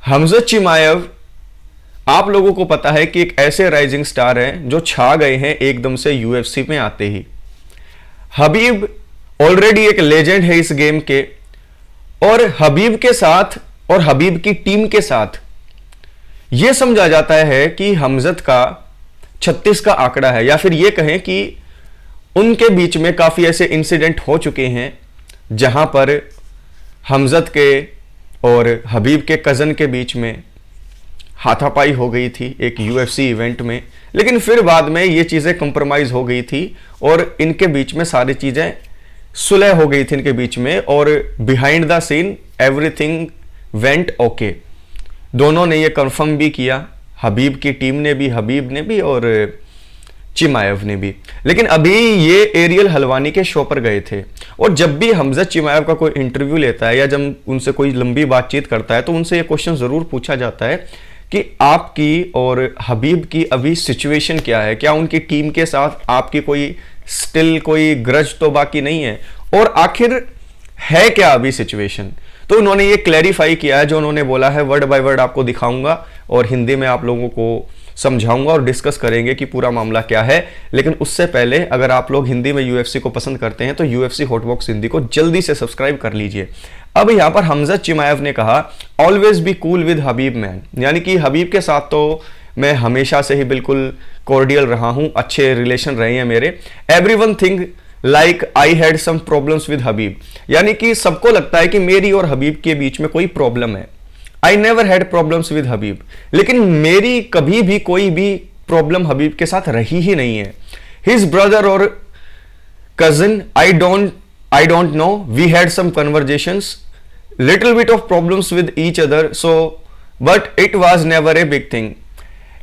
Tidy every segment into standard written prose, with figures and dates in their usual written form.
हमजत चिमाएव आप लोगों को पता है कि एक ऐसे राइजिंग स्टार हैं जो छा गए हैं एकदम से यूएफसी में आते ही। हबीब ऑलरेडी एक लेजेंड है इस गेम के, और हबीब के साथ और हबीब की टीम के साथ यह समझा जाता है कि हमजत का 36 का आंकड़ा है, या फिर यह कहें कि उनके बीच में काफी ऐसे इंसिडेंट हो चुके हैं जहां पर हमजत के और हबीब के कजन के बीच में हाथापाई हो गई थी एक यूएफसी इवेंट में, लेकिन फिर बाद में ये चीजें कंप्रोमाइज हो गई थी और इनके बीच में सारी चीजें सुलह हो गई थी इनके बीच में, और behind the scene everything went okay. दोनों ने ये कंफर्म भी किया, हबीब की टीम ने भी, हबीब ने भी और चिमाएव ने भी। लेकिन अभी ये एरियल हलवानी के शो पर गए थे, और जब भी हमजत चिमाएव का कोई इंटरव्यू लेता है या जब उनसे कोई लंबी बातचीत करता है तो उनसे ये क्वेश्चन जरूर पूछा जाता है कि आपकी और हबीब की अभी सिचुएशन क्या है, क्या उनकी टीम के साथ आपकी कोई स्टिल कोई ग्रज तो बाकी नहीं है, और आखिर है क्या अभी सिचुएशन। तो उन्होंने ये क्लैरिफाई किया है, जो उन्होंने बोला है वर्ड बाय वर्ड आपको दिखाऊंगा और हिंदी में आप लोगों को समझाऊंगा और डिस्कस करेंगे कि पूरा मामला क्या है। लेकिन उससे पहले अगर आप लोग हिंदी में यूएफसी को पसंद करते हैं तो यूएफसी हॉटबॉक्स हिंदी को जल्दी से सब्सक्राइब कर लीजिए। अब यहां पर हमजत चिमाएव ने कहा always be cool with Habib man, यानी कि हबीब के साथ तो मैं हमेशा से ही बिल्कुल कॉर्डियल रहा हूं, अच्छे रिलेशन रहे हैं मेरे। Everyone think like I had some problems with Khabib, यानी कि सबको लगता है कि मेरी और हबीब के बीच में कोई प्रॉब्लम है। I never had problems with Khabib, लेकिन मेरी कभी भी कोई भी प्रॉब्लम हबीब के साथ रही ही नहीं है। हिज ब्रदर और cousin I don't know, we had some conversations, little bit of problems with each other, so but it was never a big thing.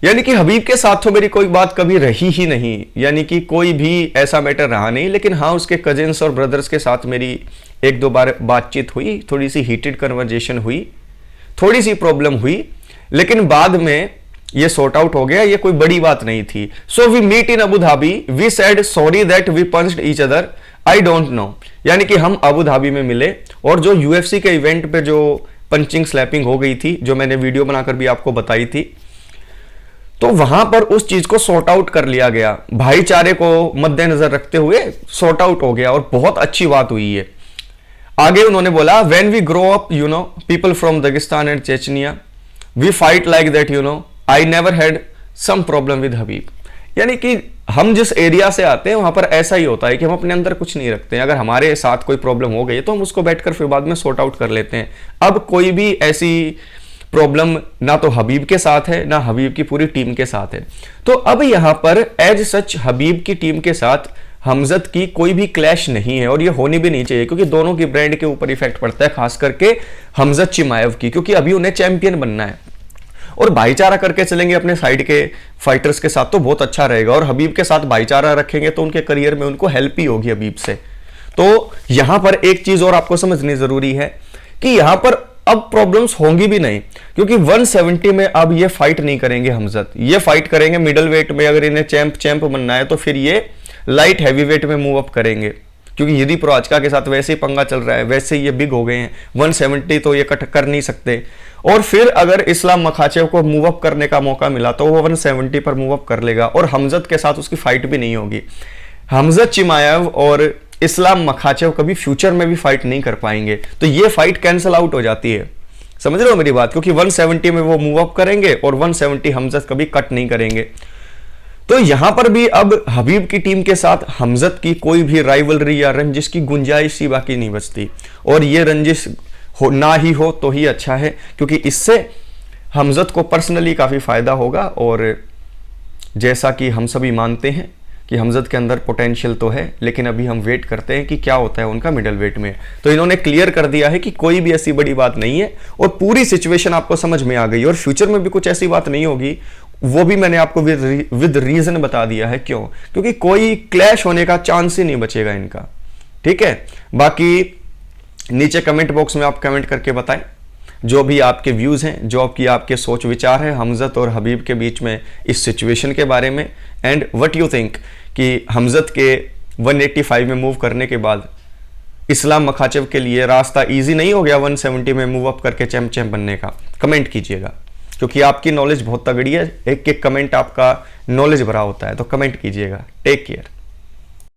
यानी कि हबीब के साथ तो मेरी कोई बात कभी रही ही नहीं, यानी कि कोई भी ऐसा मैटर रहा नहीं। लेकिन हाँ, उसके कजिन्स और ब्रदर्स के साथ मेरी एक दो बार बातचीत हुई, थोड़ी सी हीटेड कन्वर्जेशन हुई, थोड़ी सी प्रॉब्लम हुई, लेकिन बाद में ये सॉर्ट आउट हो गया, ये कोई बड़ी बात नहीं थी। So we meet in Abu Dhabi, we said sorry that we punched each other, I don't know, यानी कि हम अबू धाबी में मिले और जो यूएफसी के इवेंट पे जो पंचिंग स्लैपिंग हो गई थी, जो मैंने वीडियो बनाकर भी आपको बताई थी, तो वहां पर उस चीज को सॉर्ट आउट कर लिया गया, भाईचारे को मद्देनजर रखते हुए सॉर्ट आउट हो गया और बहुत अच्छी बात हुई है। आगे उन्होंने बोला when we grow up you know people from Dagestan and Chechnya we fight like that you know, I never had some problem with Khabib, यानी कि हम जिस एरिया से आते हैं वहां पर ऐसा ही होता है कि हम अपने अंदर कुछ नहीं रखते हैं। अगर हमारे साथ कोई प्रॉब्लम हो गई तो हम उसको बैठकर फिर बाद में सॉर्ट आउट कर लेते हैं। अब कोई भी ऐसी प्रॉब्लम ना तो हबीब के साथ है ना हबीब की पूरी टीम के साथ है। तो अब यहां पर एज सच हबीब की टीम के साथ हमजत की कोई भी क्लैश नहीं है, और ये होनी भी नहीं चाहिए, क्योंकि दोनों की ब्रांड के ऊपर इफेक्ट पड़ता है, खास करके हमजत चिमाएव की, क्योंकि अभी उन्हें चैंपियन बनना है। और भाईचारा करके चलेंगे अपने साइड के फाइटर्स के साथ तो बहुत अच्छा रहेगा, और हबीब के साथ भाईचारा रखेंगे तो उनके करियर में उनको हेल्प ही होगी हबीब से। तो यहां पर एक चीज और आपको समझनी जरूरी है कि यहां पर अब प्रॉब्लम्स होंगी भी नहीं, क्योंकि 170 में अब ये फाइट नहीं करेंगे हमजत, ये फाइट करेंगे मिडल वेट में। अगर इन्हें चैंप बनना है तो फिर ये लाइट हैवी वेट में मूव अप करेंगे, क्योंकि यदि प्रोआजका के साथ वैसे ही पंगा चल रहा है, वैसे ही ये बिग हो गए हैं, 170 तो ये कट कर नहीं सकते। और फिर अगर इस्लाम मखाचेव को मूव अप करने का मौका मिला तो वो 170 पर मूव अप कर लेगा, और हमजत के साथ उसकी फाइट भी नहीं होगी। हमजत चिमाएव और इस्लाम मखाचेव कभी फ्यूचर में भी फाइट नहीं कर पाएंगे, तो ये फाइट कैंसिल आउट हो जाती है। समझ रहे हो मेरी बात, क्योंकि 170 में वो मूव अप करेंगे और 170 हमजत कभी कट नहीं करेंगे। तो यहां पर भी अब हबीब की टीम के साथ हमजत की कोई भी राइवलरी या रंजिश की गुंजाइश ही बाकी नहीं बचती, और ये रंजिश ना ही हो तो ही अच्छा है, क्योंकि इससे हमजत को पर्सनली काफी फायदा होगा। और जैसा कि हम सभी मानते हैं कि हमजत के अंदर पोटेंशियल तो है, लेकिन अभी हम वेट करते हैं कि क्या होता है उनका मिडल वेट में। तो इन्होंने क्लियर कर दिया है कि कोई भी ऐसी बड़ी बात नहीं है, और पूरी सिचुएशन आपको समझ में आ गई, और फ्यूचर में भी कुछ ऐसी बात नहीं होगी, वो भी मैंने आपको विद रीजन बता दिया है। क्यों? क्योंकि कोई क्लैश होने का चांस ही नहीं बचेगा इनका। ठीक है, बाकी नीचे कमेंट बॉक्स में आप कमेंट करके बताएं जो भी आपके व्यूज हैं, जो आपके सोच विचार है हमजत और हबीब के बीच में इस सिचुएशन के बारे में, एंड व्हाट यू थिंक कि हमजत के 185 में मूव करने के बाद इस्लाम मखाचेव के लिए रास्ता इजी नहीं हो गया 170 में मूव अप करके चैंप बनने का? कमेंट कीजिएगा, क्योंकि आपकी नॉलेज बहुत तगड़ी है, एक एक कमेंट आपका नॉलेज भरा होता है, तो कमेंट कीजिएगा। Take care.